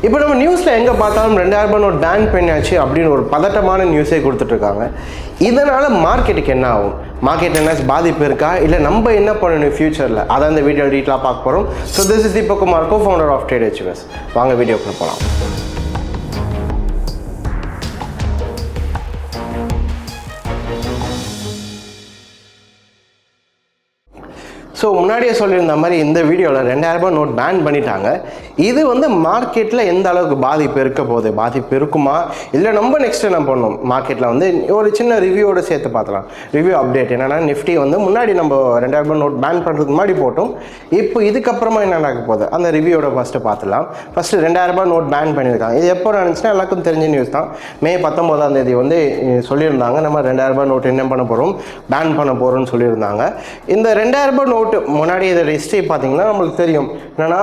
இப்போ நம்ம நியூஸில் எங்கே பார்த்தாலும் 2000 ரூபாய் நோட் பேன் பண்ணியாச்சு அப்படின்னு ஒரு பதட்டமான நியூஸே கொடுத்துட்ருக்காங்க. இதனால் மார்க்கெட்டுக்கு என்ன ஆகும்? மார்க்கெட் என்ன பாதிப்பு இருக்கா, இல்லை நம்ம என்ன பண்ணணும் ஃபியூச்சரில்? அதான் இந்த வீடியோ டீட்டெயிலாக பார்க்க போகிறோம். So this is Deepak Kumar, co-founder of tradeachievers. வாங்க வீடியோக்குள்ள போகலாம். ஸோ முன்னாடியே சொல்லியிருந்த மாதிரி இந்த வீடியோவில் 2000 ரூபாய் நோட் பேன் பண்ணிட்டாங்க. இது மார்க்கெட்டில் எந்த அளவுக்கு பாதிப்பு இருக்க போகுது, பாதிப்பு இருக்குமா, இல்லை நம்ம நெக்ஸ்ட் என்ன பண்ணணும்? மார்க்கெட்டில் ஒரு சின்ன ரிவ்யூவோடு சேர்த்து பார்க்கலாம். ரிவ்யூ அப்டேட் என்னென்னா, நிஃப்டி முன்னாடி நம்ம 2000 ரூபாய் நோட் பேன் பண்ணுறதுக்கு முன்னாடி போட்டோம். இப்போ இதுக்கப்புறமா என்ன நடக்க போகுது அந்த ரிவ்யூவோட ஃபஸ்ட்டு பார்த்துலாம். ஃபஸ்ட்டு 2000 ரூபாய் நோட் பேன் பண்ணியிருக்காங்க. இது எப்போ நடந்துச்சுன்னா எல்லாருக்கும் தெரிஞ்ச நியூஸ் தான். மே 19ஆம் தேதி சொல்லியிருந்தாங்க, நம்ம 2000 ரூபாய் நோட் என்ன பண்ண போகிறோம், பேன் பண்ண போகிறோம்னு சொல்லியிருந்தாங்க. இந்த 2000 ரூபாய் நோட் முன்னாடி இதை ஹிஸ்ட்ரி பார்த்தீங்கன்னா நம்மளுக்கு தெரியும். என்னன்னா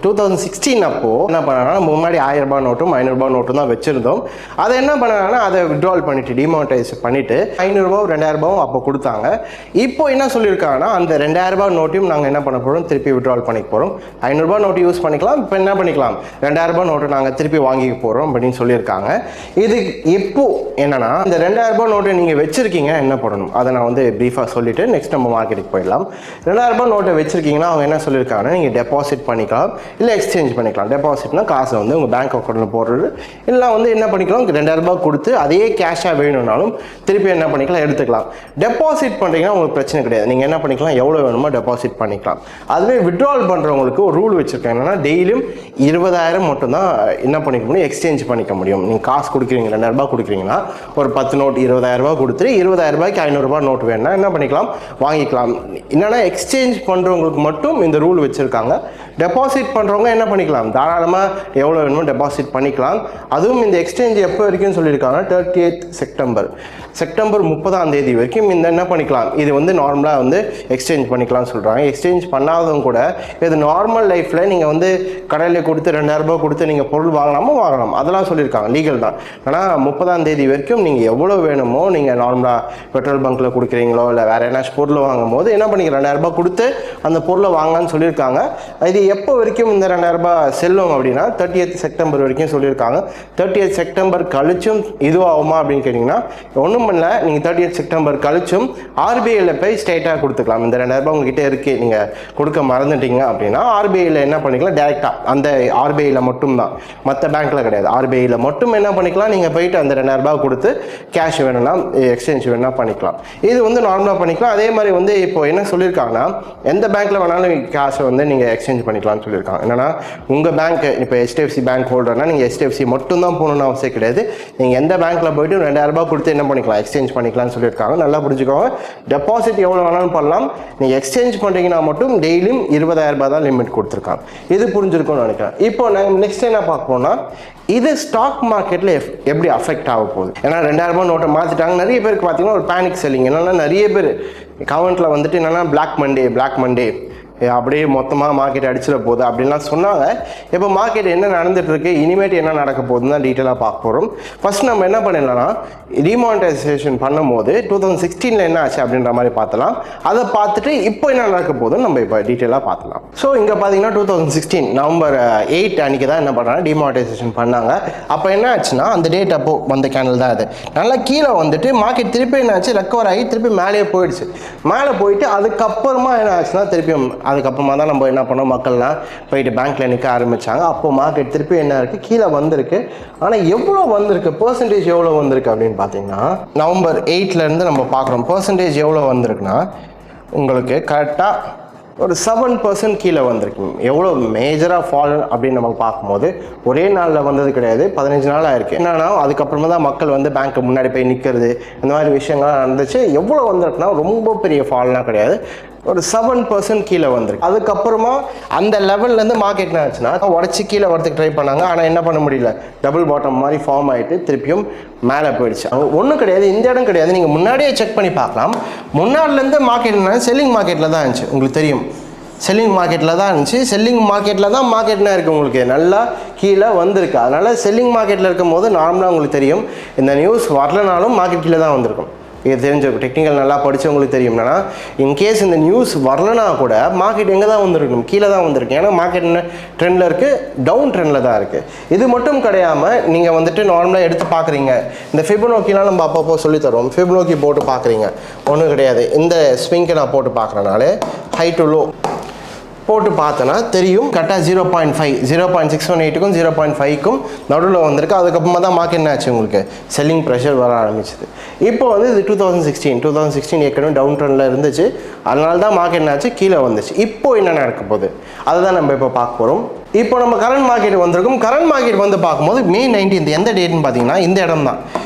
2016 அப்போ என்ன பண்ணாங்கன்னா, முன்னாடி 1000 ரூபாய் நோட்டும் 500 ரூபாய் நோட்டும் தான் வச்சிருந்தோம். அதை என்ன பண்ணாங்கன்னா, அதை வித்ட்ரால் பண்ணிட்டு டிமானிட்டைஸ் பண்ணிட்டு 500 ரூபாய் 2000 ரூபாயும் அப்போ கொடுத்தாங்க. இப்போ என்ன சொல்லியிருக்காங்கன்னா, அந்த 2000 ரூபாய் நோட்டையும் நாங்கள் என்ன பண்ண போகிறோம், திருப்பி வித்ட்ரால் பண்ணிக்க போகிறோம். 500 ரூபாய் நோட்டு யூஸ் பண்ணிக்கலாம். இப்போ என்ன பண்ணிக்கலாம், 2000 ரூபாய் நோட்டு நாங்கள் திருப்பி வாங்கிக்க போகிறோம் அப்படின்னு சொல்லியிருக்காங்க. இது இப்போ என்னன்னா, இந்த 2000 ரூபாய் நோட்டை நீங்கள் வச்சிருக்கீங்க என்ன பண்ணணும் அதை நான் ப்ரீஃபாக சொல்லிட்டு நெக்ஸ்ட் நம்ம மார்க்கெட்டுக்கு போயிடலாம். 2000 ரூபாய் நோட்டை வச்சிருக்கீங்கன்னா அவங்க என்ன சொல்லியிருக்காங்கன்னா, நீங்கள் டெபாசிட் பண்ணிக்கலாம், இல்லை எக்ஸ்சேஞ்ச் பண்ணிக்கலாம். டெபாசிட்னா காசை உங்கள் பேங்க் அக்கௌண்ட்டில் போடுறது, இல்லை என்ன பண்ணிக்கலாம், 2000 ரூபாய் கொடுத்து அதே கேஷாக வேணும்னாலும் திருப்பி என்ன பண்ணிக்கலாம், எடுத்துக்கலாம். டெபாசிட் பண்ணுறீங்கன்னா உங்களுக்கு பிரச்சனை கிடையாது. நீங்கள் என்ன பண்ணிக்கலாம், எவ்வளோ வேணுமோ டெபாசிட் பண்ணிக்கலாம். அதுவே வித்ட்ரால் பண்ணுறவங்களுக்கு ஒரு ரூல் வச்சுருக்காங்க. என்னன்னா, டெய்லியும் 20,000 மட்டும்தான் என்ன பண்ணிக்க முடியும், எக்ஸ்சேஞ்ச் பண்ணிக்க முடியும். நீங்கள் காசு கொடுக்குறீங்க, 2000 ரூபாய் கொடுக்குறீங்கன்னா ஒரு 10 நோட் 20,000 ரூபாய் கொடுத்துட்டு 20,000 ரூபாய்க்கு 500 ரூபாய் நோட் வேணும்னா என்ன பண்ணிக்கலாம், வாங்கிக்கலாம். என்னன்னா, எக்ஸ்சேஞ்ச் பண்ணுறவங்களுக்கு மட்டும் இந்த ரூல் வச்சுருக்காங்க. டெபாசிட் பண்ணுறவங்க என்ன பண்ணிக்கலாம், தாராளமாக எவ்வளோ வேணுமோ டெபாசிட் பண்ணிக்கலாம். அதுவும் இந்த எக்ஸ்சேஞ்ச் எப்போ வரைக்கும் சொல்லியிருக்காங்க, 30th செப்டம்பர் 30ஆம் தேதி வரைக்கும் இந்த என்ன பண்ணிக்கலாம், இது நார்மலாக எக்ஸ்சேஞ்ச் பண்ணிக்கலாம்னு சொல்கிறாங்க. எக்ஸ்சேஞ்ச் பண்ணாதவங்க கூட இது நார்மல் லைஃப்பில் நீங்கள் கடையில் கொடுத்து 2000 ரூபாய் கொடுத்து நீங்கள் பொருள் வாங்கலாம், அதெல்லாம் சொல்லியிருக்காங்க, லீகல் தான். ஆனால் 30ஆம் தேதி வரைக்கும் நீங்கள் எவ்வளோ வேணுமோ, நீங்கள் நார்மலாக பெட்ரோல் பங்க்கில் கொடுக்குறீங்களோ இல்லை வேறு என்ன பொருள் வாங்கும் போது என்ன பண்ணிக்கலாம், 2000 ரூபாய் கொடுத்து அந்த பொருளை வாங்கலான்னு சொல்லியிருக்காங்க. இது எப்போ வரைக்கும் இந்த 2000 ரூபாய் செல்லும் அப்படின்னா 30th செப்டம்பர் வரைக்கும் சொல்லியிருக்காங்க. 30th செப்டம்பர் கழிச்சும் இதுவாகுமா அப்படின்னு கேட்டிங்கன்னா, ஒன்றும் பண்ணல. நீங்கள் 30th செப்டம்பர் கழிச்சும் ஆர்பிஐயில் போய் ஸ்ட்ரைட்டாக கொடுத்துக்கலாம். இந்த 2000 ரூபாய் உங்ககிட்ட இருக்குது, நீங்கள் கொடுக்க மறந்துட்டீங்க அப்படின்னா ஆர்பிஐயில் என்ன பண்ணிக்கலாம், டேரெக்டாக அந்த ஆர்பிஐயில் மட்டும்தான், மற்ற பேங்க்கில் கிடையாது. ஆர்பிஐயில் மட்டும் என்ன பண்ணிக்கலாம், நீங்கள் போயிட்டு அந்த 2000 ரூபாய் கொடுத்து கேஷ் வேணும்னா எக்ஸ்சேஞ்ச் வேணும்னா பண்ணிக்கலாம். இது நார்மலாக பண்ணிக்கலாம். அதே மாதிரி இப்போ என்ன சொல்லியிருக்காங்கன்னா, எந்த பேங்க்கில் வேணாலும் காசை நீங்கள் எக்ஸ்சேஞ்ச் பண்ணிக்கலாம்னு சொல்லியிருக்காங்க. என்னன்னா, உங்கள் பேங்க் இப்போ HDFC பேங்க் ஹோல்டர்னா நீங்கள் HDFC மட்டும் தான் போகணும்னு அவசியம் கிடையாது. நீங்கள் எந்த பேங்க்கில் போய்ட்டு 2000 ரூபாய் கொடுத்து என்ன பண்ணிக்கலாம், எக்ஸ்சேஞ்ச் பண்ணிக்கலாம்னு சொல்லியிருக்காங்க. நல்லா புரிஞ்சுக்கோங்க. டெபாசிட் எவ்வளோ வேணாலும் பண்ணலாம். நீங்கள் எக்ஸ்சேஞ்ச் பண்ணுறீங்கன்னா மட்டும் டெய்லியும் 20,000 ரூபாய் தான் லிமிட் கொடுத்துருக்காங்க. இது புரிஞ்சிருக்கும்னு நினைக்கிறேன். இப்போ நாங்கள் நெக்ஸ்ட் என்ன பார்ப்போம்னா, இது ஸ்டாக் மார்க்கெட்டில் எப்படி அஃபெக்ட் ஆக போகுது. ஏன்னா 2000 ரூபாய் நோட்டை மாற்றிட்டாங்க. நிறைய பேருக்கு பார்த்தீங்கன்னா ஒரு பேனிக் செல்லிங். என்னென்னா, நிறைய பேர் கமெண்ட்டில் என்னென்னா பிளாக் மண்டே அப்படியே மொத்தமாக மார்க்கெட் அடிச்சிட போகுது அப்படின்லாம் சொன்னாங்க. இப்போ மார்க்கெட் என்ன நடந்துகிட்ருக்கு, இனிமேட்டு என்ன நடக்க போகுதுன்னு தான் டீட்டெயிலாக பார்க்க போகிறோம். ஃபர்ஸ்ட் நம்ம என்ன பண்ணிடலாம்னா, டிமானிட்டைசேஷன் பண்ணும்போது 2016 என்ன ஆச்சு அப்படின்ற மாதிரி பார்த்தலாம். அதை பார்த்துட்டு இப்போ என்ன நடக்க போகுதுன்னு நம்ம இப்போ டீட்டெயிலாக பார்த்துலாம். ஸோ இங்கே பார்த்தீங்கன்னா 2016 நவம்பர் 8 அன்றைக்கி தான் என்ன பண்ணுறாங்க, டிமானிட்டைசேஷன் பண்ணாங்க. அப்போ என்ன ஆச்சுன்னா, அந்த டேட் அப்போ வந்த கேண்டில் தான் அது. நல்லா கீழே மார்க்கெட் திருப்பி என்ன ஆச்சு, ரெக்கவர் ஆகி திருப்பி மேலே போயிடுச்சு. மேலே போயிட்டு அதுக்கப்புறமா என்ன ஆச்சுன்னா, திருப்பியும் அதுக்கப்புறமா தான் நம்ம என்ன பண்ணோம், மக்கள்லாம் போயிட்டு பேங்க்கில் நிற்க ஆரம்பித்தாங்க. அப்போ மார்க்கெட் திருப்பி என்ன இருக்குது, கீழே வந்திருக்கு. ஆனால் எவ்வளோ வந்திருக்கு, பெர்சன்டேஜ் எவ்வளோ வந்திருக்கு அப்படின்னு பார்த்தீங்கன்னா, நவம்பர் 8லேருந்து நம்ம பார்க்குறோம். பெர்சன்டேஜ் எவ்வளோ வந்திருக்குன்னா, உங்களுக்கு கரெக்டாக ஒரு 7% கீழே வந்திருக்கு. எவ்வளோ மேஜராக ஃபால் அப்படின்னு நம்ம பார்க்கும்போது ஒரே நாளில் வந்தது கிடையாது, 15 நாள் ஆயிருக்கு. என்னன்னா, அதுக்கப்புறமா தான் மக்கள் பேங்க்கு முன்னாடி போய் நிற்கிறது, இந்த மாதிரி விஷயங்கள்லாம் நடந்துச்சு. எவ்வளோ வந்திருக்குன்னா, ரொம்ப பெரிய ஃபால்னால் கிடையாது, ஒரு 7% கீழே வந்திருக்கு. அதுக்கப்புறமா அந்த லெவல்லேருந்து மார்க்கெட் என்ன ஆச்சுன்னா, உடச்சி கீழே வரதுக்கு ட்ரை பண்ணாங்க. ஆனால் என்ன பண்ண முடியல, டபுள் பாட்டம் மாதிரி ஃபார்ம் ஆகிட்டு திருப்பியும் மேலே போயிடுச்சு. ஒன்றும் கிடையாது, இந்த இடம் கிடையாது. நீங்கள் முன்னாடியே செக் பண்ணி பார்க்கலாம். முன்னாடிலேருந்து மார்க்கெட் என்ன, செல்லிங் மார்க்கெட்டில் தான் இருந்துச்சு. உங்களுக்கு தெரியும், செல்லிங் மார்க்கெட்டில் தான் இருந்துச்சு. செல்லிங் மார்க்கெட்டில் தான் மார்க்கெட்னா இருக்குது, உங்களுக்கு நல்லா கீழே வந்திருக்கு. அதனால் செல்லிங் மார்க்கெட்டில் இருக்கும் போது நார்மலாக உங்களுக்கு தெரியும், இந்த நியூஸ் வரலனாலும் மார்க்கெட் கீழே தான் வந்திருக்கும். இது தெரிஞ்சிருக்கும். டெக்னிக்கல் நல்லா படித்தவங்களுக்கு தெரியும். என்னன்னா இன்கேஸ் இந்த நியூஸ் வரலனா கூட மார்க்கெட் எங்கே தான் வந்திருக்கணும், கீழே தான் வந்திருக்கு. ஏன்னா மார்க்கெட் என்ன ட்ரெண்டில் இருக்குது, டவுன் ட்ரெண்டில் தான் இருக்குது. இது மட்டும் கிடையாமல் நீங்கள் வந்துட்டு நார்மலாக எடுத்து பார்க்குறீங்க. இந்த ஃபிபோனாக்கிலாம் நம்ம அப்பப்போ சொல்லித்தரோம். ஃபிபோனாக்கி போட்டு பார்க்குறீங்க, ஒன்றும் கிடையாது. இந்த ஸ்விங்கை நான் போட்டு பார்க்குறனால ஹை டு லோ போட்டு பார்த்தோன்னா தெரியும். கரெக்டாக 0.5 0.618க்கும் 0.5க்கும் நடுவில் வந்திருக்கு. அதுக்கப்புறமா தான் மார்க்கெட் என்ன ஆச்சு, உங்களுக்கு செல்லிங் ப்ரெஷர் வர ஆரம்பிச்சிது. இப்போ வந்து இது 2016 ஏற்கனவே டவுன் ட்ரெண்டில் இருந்துச்சு. அதனால தான் மார்க்கெட் என்ன ஆச்சு, கீழே வந்துச்சு. இப்போ என்ன நடக்க போகுது அதை தான் நம்ம இப்போ பார்க்க போகிறோம். இப்போ நம்ம கரண்ட் மார்க்கெட் வந்திருக்கும். கரண்ட் மார்க்கெட் வந்து பார்க்கும்போது May 19 எந்த டேட்னு பார்த்தீங்கன்னா இந்த இடம் தான்.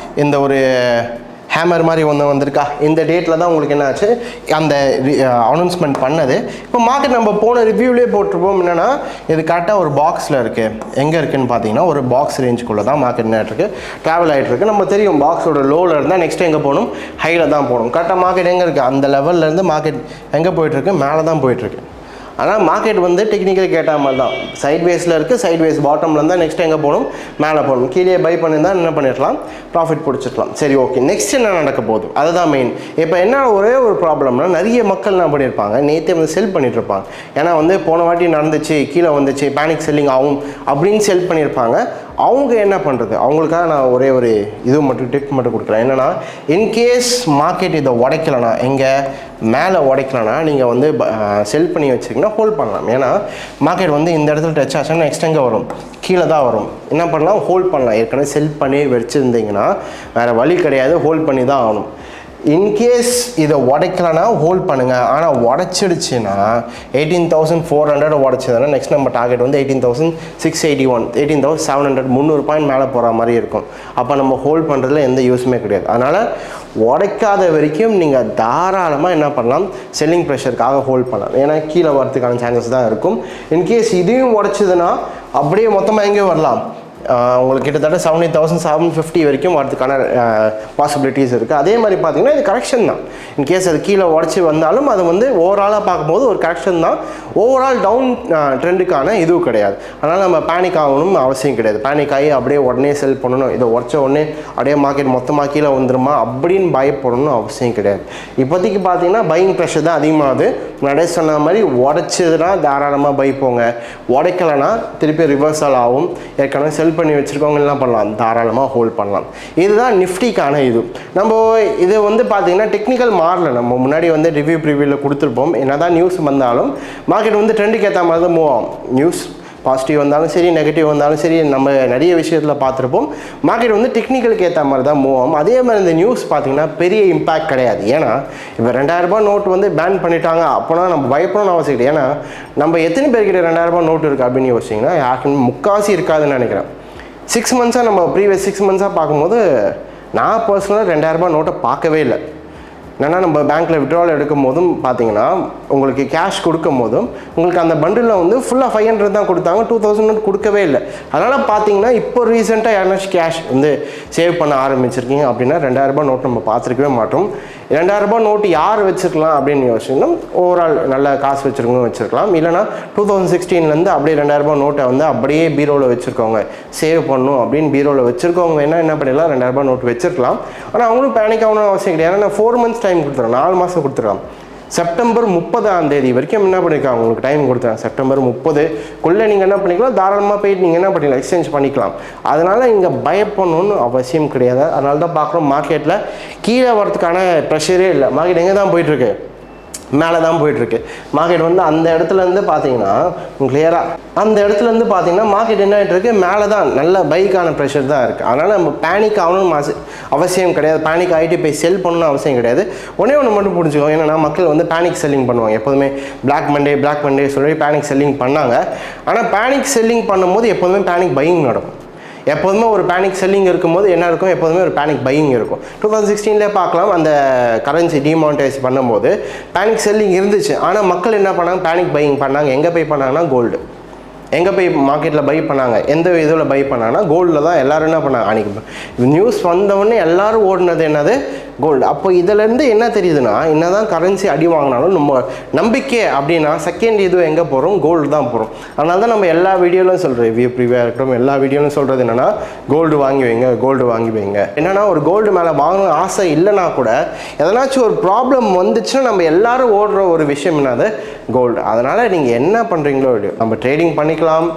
இந்த ஒரு ஹேமர் மாதிரி ஒன்று வந்திருக்கா, இந்த டேட்டில் தான் உங்களுக்கு என்ன ஆச்சு, அந்த அனௌன்ஸ்மெண்ட் பண்ணது. இப்போ மார்க்கெட் நம்ம போன ரிவ்யூவிலே போட்டிருப்போம். என்னென்னா இது கரெக்டாக ஒரு பாக்ஸில் இருக்குது. எங்கே இருக்குதுன்னு பார்த்தீங்கன்னா ஒரு பாக்ஸ் ரேஞ்சுக்குள்ளே தான் மார்க்கெட் என்ன இருக்குது, ட்ராவல் ஆகிட்டு இருக்குது. நம்ம தெரியும் பாக்ஸோட லோவில் இருந்தால் நெக்ஸ்ட் எங்கே போகணும், ஹையில் தான் போகணும். கரெக்டாக மார்க்கெட் எங்கே இருக்குது, அந்த லெவல்லேருந்து மார்க்கெட் எங்கே போயிட்டுருக்கு, மேலே தான் போயிட்டுருக்கு. ஆனால் மார்க்கெட் வந்து டெக்னிக்கல் கேட்ட மாதிரி தான் சைட்வேஸில் இருக்குது. சைட்வேஸ் பாட்டமில் இருந்தால் நெக்ஸ்ட் எங்கே போகணும், மேலே போகணும். கீழே பை பண்ணியிருந்தால் என்ன பண்ணிடலாம், ப்ராஃபிட் பிடிச்சிடலாம். சரி, ஓகே. நெக்ஸ்ட் என்ன நடக்க போகுது அதுதான் மெயின். இப்போ என்ன ஒரே ஒரு ப்ராப்ளம்னா நிறைய மக்கள் என்ன பண்ணியிருப்பாங்க, நேற்றே வந்து செல் பண்ணிட்டு இருப்பாங்க. ஏன்னா வந்து போன வாட்டி நடந்துச்சு, கீழே வந்துச்சு, பேனிக் செல்லிங் ஆகும் அப்படின்னு செல் பண்ணியிருப்பாங்க. அவங்க என்ன பண்ணுறது, அவங்களுக்காக நான் ஒரே ஒரு இது மட்டும் டிப் மட்டும் கொடுக்குறேன். என்னென்னா இன்கேஸ் மார்க்கெட் இதை உடைக்கலனா, எங்கே மேலே உடைக்கலனா நீங்கள் வந்து செல் பண்ணி வச்சிங்கன்னா ஹோல்ட் பண்ணலாம். ஏன்னா மார்க்கெட் வந்து இந்த இடத்துல டச் ஆச்சுன்னா நெக்ஸ்ட் எங்கே வரும், கீழே தான் வரும். என்ன பண்ணலாம், ஹோல்ட் பண்ணலாம். ஏற்கனவே செல் பண்ணி வச்சுருந்தீங்கன்னா வேறு வழி கிடையாது, ஹோல்ட் பண்ணி தான் ஆகணும். இன்கேஸ் இதை உடைக்கலனா ஹோல்ட் பண்ணுங்கள். ஆனால் உடச்சிடுச்சுன்னா 18,400 உடச்சதுன்னா நெக்ஸ்ட் நம்ம டார்கெட் வந்து 18,681 18,700 300 பாயிண்ட் மேலே போகிற மாதிரி இருக்கும். அப்போ நம்ம ஹோல்ட் பண்ணுறதுல எந்த யூஸுமே கிடையாது. அதனால் உடைக்காத வரைக்கும் நீங்கள் தாராளமாக என்ன பண்ணலாம், செல்லிங் ப்ரெஷருக்காக ஹோல்ட் பண்ணலாம். ஏன்னா கீழே வரதுக்கான சான்சஸ் தான் இருக்கும். இன்கேஸ் இதையும் உடச்சிதுன்னா அப்படியே மொத்தமாக எங்கேயோ வரலாம், உங்களுக்கு கிட்டத்தட்ட 70,750 வரைக்கும் வரதுக்கான பாசிபிலிட்டிஸ் இருக்குது. அதே மாதிரி பார்த்தீங்கன்னா இது கரெக்ஷன் தான். இன்கேஸ் அது கீழே உடச்சி வந்தாலும் அது வந்து ஓவராலாக பார்க்கும்போது ஒரு கரெக்ஷன் தான். ஓவரால் டவுன் ட்ரெண்டுக்கான இதுவும் கிடையாது. அதனால் நம்ம பேனிக் ஆகணும் அவசியம் கிடையாது. பேனிக் ஆகி அப்படியே உடனே செல் பண்ணணும், இதை உடச்ச உடனே அப்படியே மார்க்கெட் மொத்தமாக கீழே வந்துருமா அப்படின்னு பயப்படணும்னு அவசியம் கிடையாது. இப்போதைக்கு பார்த்தீங்கன்னா பையிங் ப்ரெஷர் தான் அதிகமாகுது. முன்னாடியே சொன்ன மாதிரி உடச்சதுன்னா தாராளமாக பை போங்க, உடைக்கலைன்னா திருப்பி ரிவர்சல் ஆகும். ஏற்கனவே செல் பண்ணி வச்சுருக்கவங்க என்ன பண்ணலாம், தாராளமாக ஹோல்ட் பண்ணலாம். இதுதான் நிஃப்டிக்கான இது. நம்ம இது வந்து பார்த்திங்கன்னா டெக்னிக்கல் மாறல. நம்ம முன்னாடி வந்து ரிவ்யூவில் கொடுத்துருப்போம். என்ன தான் நியூஸ் வந்தாலும் மார்க்கெட் வந்து ட்ரெண்டுக்கு ஏற்ற மாதிரி தான் மூவ் ஆகும். நியூஸ் பாசிட்டிவ் வந்தாலும் சரி, நெகட்டிவ் வந்தாலும் சரி, நம்ம நிறைய விஷயத்தில் பார்த்துருப்போம். மார்க்கெட் வந்து டெக்னிக்கலுக்கு ஏற்ற மாதிரி தான் மூவ் ஆகும். அதே மாதிரி இந்த நியூஸ் பார்த்திங்கன்னா பெரிய இம்பாக்ட் கிடையாது. ஏன்னா இப்போ 2000 ரூபாய் நோட் வந்து பேன் பண்ணிட்டாங்க, அப்போனா நம்ம பயப்படணும்னு அவசியம் கிடையாது. ஏன்னா நம்ம எத்தனை பேர்கிட்ட 2000 ரூபாய் நோட்டு இருக்குது அப்படின்னு யோசிச்சிங்கன்னா யாருக்குமே முக்கால்வாசி இருக்காதுன்னு நினைக்கிறேன். 6 மந்த்ஸாக நம்ம ப்ரீவியஸ் 6 மந்த்ஸாக பார்க்கும்போது நான் பர்சனலாக 2000 ரூபாய் நோட்டை பார்க்கவே இல்லை. என்னென்னா நம்ம பேங்க்கில் விட்ராவல் எடுக்கும் போதும் பார்த்தீங்கன்னா உங்களுக்கு கேஷ் கொடுக்கும் போதும் உங்களுக்கு அந்த பண்டிலில் வந்து ஃபுல்லாக 500 தான் கொடுத்தாங்க, 2000 நோட் கொடுக்கவே இல்லை. அதனால் பார்த்தீங்கன்னா இப்போ ரீசெண்டாக யாருனாச்சும் கேஷ் வந்து சேவ் பண்ண ஆரம்பிச்சிருக்கீங்க அப்படின்னா 2000 ரூபாய் நோட் நம்ம பார்த்துருக்கவே மாட்டோம். 2000 ரூபாய் நோட்டு யார் வச்சுருக்கலாம் அப்படின்னு யோசிச்சிங்கன்னா ஓவரால் நல்ல காசு வச்சுருக்கவங்க வச்சுருக்கலாம். இல்லைனா 2016 அப்படியே 2000 ரூபாய் நோட்டை வந்து அப்படியே பீரோவில் வச்சுருக்கவங்க, சேவ் பண்ணணும் அப்படின்னு பீரோவில் வச்சுருக்கவங்க வேணால் என்ன பண்ணிடலாம், 2000 ரூபாய் நோட்டு வச்சுருக்கலாம். ஆனால் அவங்களும் பேனிக் ஆகணும்னு அவசியம் கிடையாது. ஏன்னா 4 மந்த்ஸ் டைம் கொடுத்துருக்காங்க, 4 மாதம் கொடுத்துருக்காங்க. செப்டம்பர் 30 வரைக்கும் என்ன பண்ணியிருக்காங்க, உங்களுக்கு டைம் கொடுத்தாங்க. செப்டம்பர் 30க்குள்ளே நீங்கள் என்ன பண்ணிக்கலாம், தாராளமாக போயிட்டு நீங்கள் என்ன பண்ணிக்கலாம், எக்ஸ்சேஞ்ச் பண்ணிக்கலாம். அதனால் இங்கே பயப்படணும்னு அவசியம் கிடையாது. அதனால தான் பார்க்குறோம் மார்க்கெட்டில் கீழே வரதுக்கான ப்ரெஷரே இல்லை. மார்க்கெட் எங்கே தான் போயிட்டுருக்கு, மேலே தான் போயிட்டுருக்கு. மார்க்கெட் வந்து அந்த இடத்துலேருந்து பார்த்தீங்கன்னா கிளியராக அந்த இடத்துலேருந்து பார்த்தீங்கன்னா மார்க்கெட் என்ன ஆகிட்டு இருக்கு, மேலே தான் நல்ல பைக்கான ப்ரெஷர் தான் இருக்குது. அதனால் நம்ம பேனிக் ஆகணும்னு அவசியம் கிடையாது. பேனிக் ஆகிட்டு போய் செல் பண்ணணும்னு அவசியம் கிடையாது. ஒன்றே ஒன்று மட்டும் புரிஞ்சுக்கோங்க, ஏன்னா மக்கள் வந்து பேனிக் செல்லிங் பண்ணுவாங்க. எப்போதுமே பிளாக் மண்டே சொல்லி பேனிக் செல்லிங் பண்ணாங்க. ஆனால் பேனிக் செல்லிங் பண்ணும்போது எப்போதுமே பேனிக் பையிங் நடக்கும். எப்போதுமே ஒரு பேனிக் செல்லிங் இருக்கும்போது என்ன இருக்கும், எப்போதுமே ஒரு பேனிக் பையிங் இருக்கும். 2016 பார்க்கலாம், அந்த கரன்சி டிமானிட்டைஸ் பண்ணும்போது பேனிக் செல்லிங் இருந்துச்சு. ஆனால் மக்கள் என்ன பண்ணாங்க, பேனிக் பையிங் பண்ணாங்க. எங்கே பை பண்ணாங்கன்னா கோல்டு. எங்கே போய் மார்க்கெட்டில் பை பண்ணாங்க, எந்த இதில் பை பண்ணாங்கன்னா கோல்டில் தான். எல்லோரும் என்ன பண்ணாங்க, அன்றைக்கி நியூஸ் வந்தவுடனே எல்லோரும் ஓடினது என்னது, கோல்டு. அப்போ இதிலேருந்து என்ன தெரியுதுன்னா, என்னதான் கரன்சி அடி வாங்கினாலும் நம்ம நம்பிக்கை அப்படின்னா செகண்ட் இது எங்கே போகிறோம், கோல்டு தான் போகிறோம். அதனால தான் நம்ம எல்லா வீடியோலையும் சொல்கிறோம், ரிவ்யூ ப்ரிவியூவாக இருக்கட்டும், எல்லா வீடியோலையும் சொல்கிறது என்னென்னா கோல்டு வாங்கி வைங்க, கோல்டு வாங்கி வைங்க. என்னென்னா ஒரு கோல்டு மேலே வாங்கணும் ஆசை இல்லைனா கூட எதனாச்சும் ஒரு ப்ராப்ளம் வந்துச்சுன்னா நம்ம எல்லாரும் ஓடுற ஒரு விஷயம் என்னது, கோல்டு. அதனால் நீங்கள் என்ன பண்ணுறீங்களோ நம்ம ட்ரேடிங் பண்ணிக்கலாம்,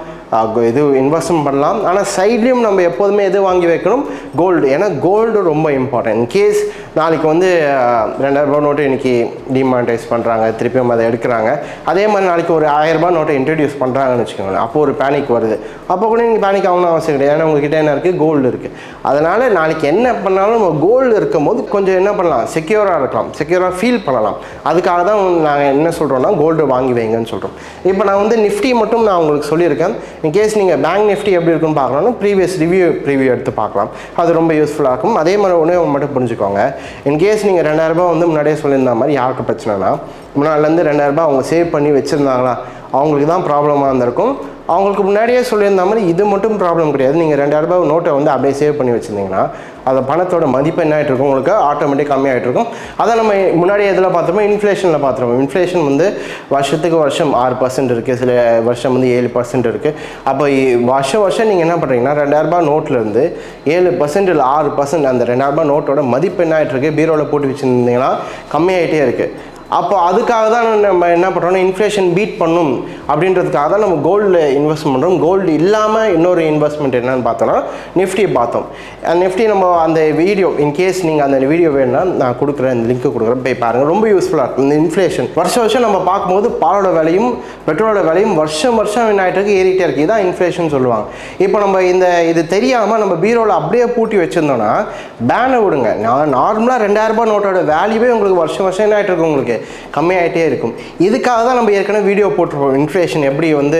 இது இன்வெஸ்ட்மெண்ட் பண்ணலாம். ஆனால் சைட்லேயும் நம்ம எப்போதுமே எது வாங்கி வைக்கணும், கோல்டு. ஏன்னா கோல்டு ரொம்ப இம்பார்ட்டன்ட். இன்கேஸ் நாளைக்கு வந்து 2000 ரூபா நோட்டு இன்றைக்கி டிமானிட்டைஸ் பண்ணுறாங்க, திருப்பியும் அதை எடுக்கிறாங்க, அதே மாதிரி நாளைக்கு ஒரு 1000 ரூபா நோட்டை இன்ட்ரடியூஸ் பண்ணுறாங்கன்னு வச்சுக்கோங்களேன், அப்போ ஒரு பேனிக் வருது. அப்போ கூட நீங்கள் பேனிக் ஆகணும் அவசியம் கிடையாது. ஏன்னா உங்ககிட்ட என்ன இருக்குது, கோல்டு இருக்குது. அதனால் நாளைக்கு என்ன பண்ணாலும் நம்ம கோல்டு இருக்கும் போது கொஞ்சம் என்ன பண்ணலாம், செக்யூராக இருக்கலாம், செக்யூராக ஃபீல் பண்ணலாம். அதுக்காக தான் நாங்கள் என்ன சொல்கிறோன்னா கோல்டு வாங்கி வைங்கன்னு சொல்கிறோம். இப்போ நான் வந்து நிஃப்டி மட்டும் நான் உங்களுக்கு சொல்லியிருக்கேன். இன்கேஸ் நீங்கள் பேங்க் நிஃப்டி எப்படி இருக்குன்னு பார்க்கணும்னா ப்ரீவியஸ் ரிவ்யூ எடுத்து பார்க்கலாம், அது ரொம்ப யூஸ்ஃபுல்லாக இருக்கும். அதே மாதிரி ஒன்றே மட்டும் புரிஞ்சுக்கோங்க, இன்கேஸ் நீங்கள் 2000 ரூபா வந்து முன்னாடியே சொல்லியிருந்த மாதிரி யாருக்கு பிரச்சனைனா, முன்னாடிலேருந்து 2000 ரூபா அவங்க சேவ் பண்ணி வச்சுருந்தாங்களா, அவங்களுக்கு தான் ப்ராப்ளமாக இருந்திருக்கும். அவங்களுக்கு முன்னாடியே சொல்லியிருந்த மாதிரி இது மட்டும் ப்ராப்ளம் கிடையாது. நீங்கள் 2000 ரூபா நோட்டை வந்து அப்படியே சேவ் பண்ணி வச்சுருந்தீங்கன்னா அந்த பணத்தோட மதிப்பு என்ன ஆகிட்டு இருக்கும், உங்களுக்கு ஆட்டோமேட்டிக் கம்மியாகிட்டு இருக்கும். அதை நம்ம முன்னாடி எதில் பார்த்துருப்போம், இன்ஃப்ளேஷனில் பார்த்துருப்போம். இன்ஃப்ளேஷன் வந்து வருஷத்துக்கு வருஷம் 6% இருக்குது, சில வருஷம் வந்து 7% இருக்குது. அப்போ வருஷம் நீங்கள் என்ன பண்ணுறீங்கன்னா 2000 ரூபா நோட்லேருந்து 7% இல்லை 6% அந்த 2000 ரூபா நோட்டோட மதிப்பு என்ன ஆகிட்டு இருக்குது, பீரோவில் போட்டு வச்சுருந்தீங்கன்னா கம்மியாகிட்டே இருக்குது. அப்போ அதுக்காக தான் நம்ம என்ன பண்ணுறோம்னா இன்ஃப்ளேஷன் பீட் பண்ணும் அப்படின்றதுக்காக தான் நம்ம கோல்டில் இன்வெஸ்ட் பண்ணுறோம். கோல்டு இல்லாமல் இன்னொரு இன்வெஸ்ட்மெண்ட் என்னன்னு பார்த்தோன்னா நிஃப்டி பார்த்தோம். நிஃப்டி நம்ம அந்த வீடியோ இன்கேஸ் நீங்கள் அந்த வீடியோ வேணும்னா நான் கொடுக்குறேன், இந்த லிங்க்கு கொடுக்குறேன், போய் பாருங்கள், ரொம்ப யூஸ்ஃபுல்லாக இருக்கும். இந்த இன்ஃப்ளேஷன் வருஷம் நம்ம பார்க்கும்போது பாலோட விலையும் பெட்ரோலோட விலையும் வருஷம் என்ன ஆகிட்டு இருக்குது, ஏறிட்டே இருக்குது. இதான் இன்ஃப்ளேஷன் சொல்லுவாங்க. இப்போ நம்ம இது தெரியாமல் நம்ம பீரோவில் அப்படியே பூட்டி வச்சுருந்தோன்னா பேனை விடுங்க, நான் நார்மலாக 2000 ரூபாய் நோட்டோட வேல்யூவே உங்களுக்கு வருஷம் என்ன ஆகிட்டு இருக்கு, உங்களுக்கு கம்மியாகிட்டே இருக்கும். இதுக்காக தான் நம்ம ஏற்கனவே வீடியோ போட்டிருப்போம், இன்ஃப்ளேஷன் எப்படி வந்து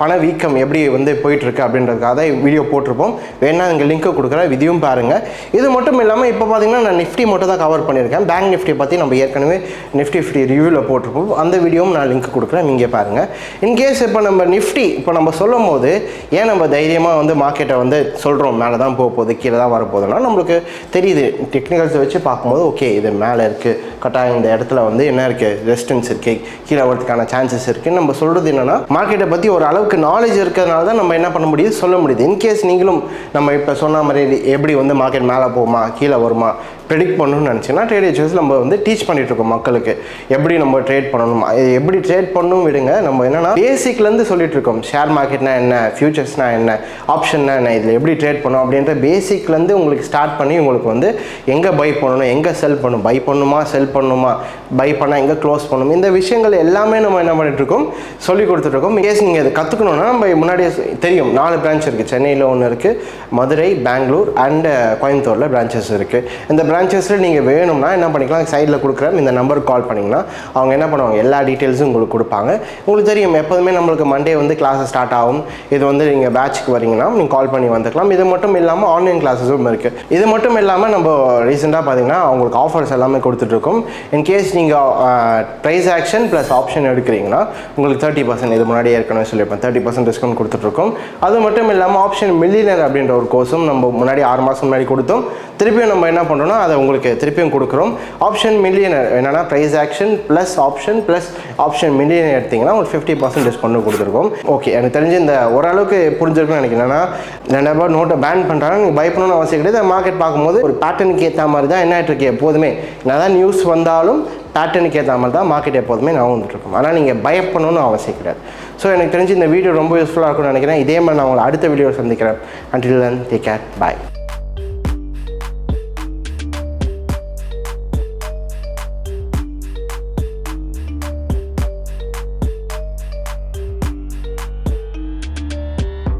பண வீக்கம் எப்படி வந்து போயிட்டுருக்கு அப்படின்றதுக்காக தான் வீடியோ போட்டிருப்போம். வேணா இங்கே லிங்க்கு கொடுக்குறேன், இதையும் பாருங்கள். இது மட்டும் இல்லாமல் இப்போ பார்த்தீங்கன்னா நான் நிஃப்டி மட்டும் தான் கவர் பண்ணியிருக்கேன். பேங்க் நிஃப்டி பற்றி நம்ம ஏற்கனவே நிஃப்டி ரிவ்யூவில் போட்டிருப்போம், அந்த வீடியோவும் நான் லிங்க் கொடுக்குறேன், இங்கே பாருங்கள். இன்கேஸ் இப்போ நம்ம நிஃப்டி இப்போ நம்ம சொல்லும் போது ஏன் நம்ம தைரியமாக வந்து மார்க்கெட்டை வந்து சொல்கிறோம் மேலே தான் போக போகுது, கீழே தான் வரப்போகுதுன்னா நம்மளுக்கு தெரியுது, டெக்னிக்கல்ஸை வச்சு பார்க்கும்போது ஓகே இது மேலே இருக்குது, கட்டாயம் இந்த இடத்துல வந்து என்ன இருக்குது, ரெசிஸ்டன்ஸ் இருக்குது, கீழே வரதுக்கான சான்சஸ் இருக்குன்னு நம்ம சொல்கிறது. என்னென்னா மார்க்கெட்டை பற்றி ஒரு அளவுக்கு நாலேஜ் இருக்கிறதுனால தான் நம்ம என்ன பண்ண முடியுது, சொல்ல முடியுது. இன்கேஸ் நீங்களும் நம்ம இப்போ சொன்ன மாதிரி எப்படி வந்து மார்க்கெட் மேலே போகுமா கீழே வருமா ப்ரெடிக்ட் பண்ணணும்னு நினச்சிங்கன்னா tradeachievers நம்ம வந்து டீச் பண்ணிகிட்ருக்கோம் மக்களுக்கு எப்படி நம்ம ட்ரேட் பண்ணணும், எப்படி ட்ரேட் பண்ணணும் விடுங்க. நம்ம என்னென்னா பேசிக்லேருந்து சொல்லிகிட்ருக்கோம், ஷேர் மார்க்கெட்னா என்ன, ஃபியூச்சர்ஸ்னால் என்ன, ஆப்ஷன்னா என்ன, இதில் எப்படி ட்ரேட் பண்ணணும் அப்படின்ற பேசிக்லேருந்து உங்களுக்கு ஸ்டார்ட் பண்ணி உங்களுக்கு வந்து எங்கே பை பண்ணணும், எங்கே செல் பண்ணணும், பை பண்ணணுமா செல் பண்ணணுமா, பை பண்ணால் எங்கே க்ளோஸ் பண்ணணும், இந்த விஷயங்கள் எல்லாமே நம்ம என்ன பண்ணிகிட்ருக்கோம், சொல்லி கொடுத்துட்ருக்கோம். கேஸ் நீங்கள் இதை கற்றுக்கணுன்னா நம்ம முன்னாடியே தெரியும் 4 பிரான்ச் இருக்குது. சென்னையில் ஒன்று இருக்குது, மதுரை, பெங்களூர் அண்ட் கோயம்புத்தூரில் பிரான்ச்சஸ் இருக்குது. இந்த பிரான்ச்சஸில் நீங்கள் வேணும்னா என்ன பண்ணிக்கலாம், சைடில் கொடுக்குறேன் இந்த நம்பருக்கு கால் பண்ணிங்கன்னா அவங்க என்ன பண்ணுவாங்க, எல்லா டீட்டெயில்ஸும் உங்களுக்கு கொடுப்பாங்க. உங்களுக்கு தெரியும் எப்போதுமே நம்மளுக்கு மண்டே வந்து கிளாஸஸ் ஸ்டார்ட் ஆகும். இது வந்து நீங்கள் பேட்சுக்கு வரீங்கன்னா நீங்கள் கால் பண்ணி வந்துக்கலாம். இது மட்டும் இல்லாமல் ஆன்லைன் கிளாஸஸும் இருக்குது. இது மட்டும் இல்லாமல் நம்ம ரீசெண்டாக பார்த்தீங்கன்னா அவங்களுக்கு ஆஃபர்ஸ் எல்லாமே கொடுத்துட்ருக்கோம். இன்கேஸ் நீங்கள் ப்ரைஸ் ஆக்ஷன் ப்ளஸ் ஆப்ஷன் எடுக்கிறீங்கன்னா உங்களுக்கு 30%, இது முன்னாடி ஏற்கனவே சொல்லியிருப்பேன், 30% டிஸ்கவுண்ட் கொடுத்துட்ருக்கோம். அது மட்டும் இல்லாமல் ஆப்ஷன் மில்லியனர் அப்படின்ற ஒரு கோர்ஸும் நம்ம முன்னாடி 6 மாதம் முன்னாடி கொடுத்தோம். திருப்பியும் நம்ம என்ன பண்ணுறோம்னா அதை உங்களுக்கு திருப்பியும் கொடுக்குறோம். ஆப்ஷன் மில்லியனர் என்னென்னா price action plus option millionaire எடுத்திங்கன்னா உங்களுக்கு 50% டிஸ்கவுண்ட் கொடுத்துருக்கோம். ஓகே, எனக்கு தெரிஞ்சு இந்த ஓரளவுக்கு புரிஞ்சிருக்குன்னு நினைக்கிறேன். ஏன்னா 2000 ரூபாய் நோட்டை பேன் பண்ணுறாங்க, நீங்கள் பை பண்ணணும்னு அவசியம் கிடையாது. மார்க்கெட் பார்க்கும்போது ஒரு பேட்டர்னுக்கு ஏற்ற மாதிரி தான் என்ன ஆகிட்டு இருக்கு, எப்போதுமே என்னதான் நியூஸ் வந்தாலும் பேட்டர்னுக்கு ஏற்ற மாதிரி தான் மார்க்கெட் எப்போதுமே நான் வந்துட்டுருக்கோம். ஆனால் நீங்கள் பயப்படணும்னு அவசியம் கிடையாது. ஸோ எனக்கு தெரிஞ்சு இந்த வீடியோ ரொம்ப யூஸ்ஃபுல்லாக இருக்கும்னு நினைக்கிறேன். இதே மாதிரி நான் உங்களை அடுத்த வீடியோ சந்திக்கிறேன். Until then, take care, bye.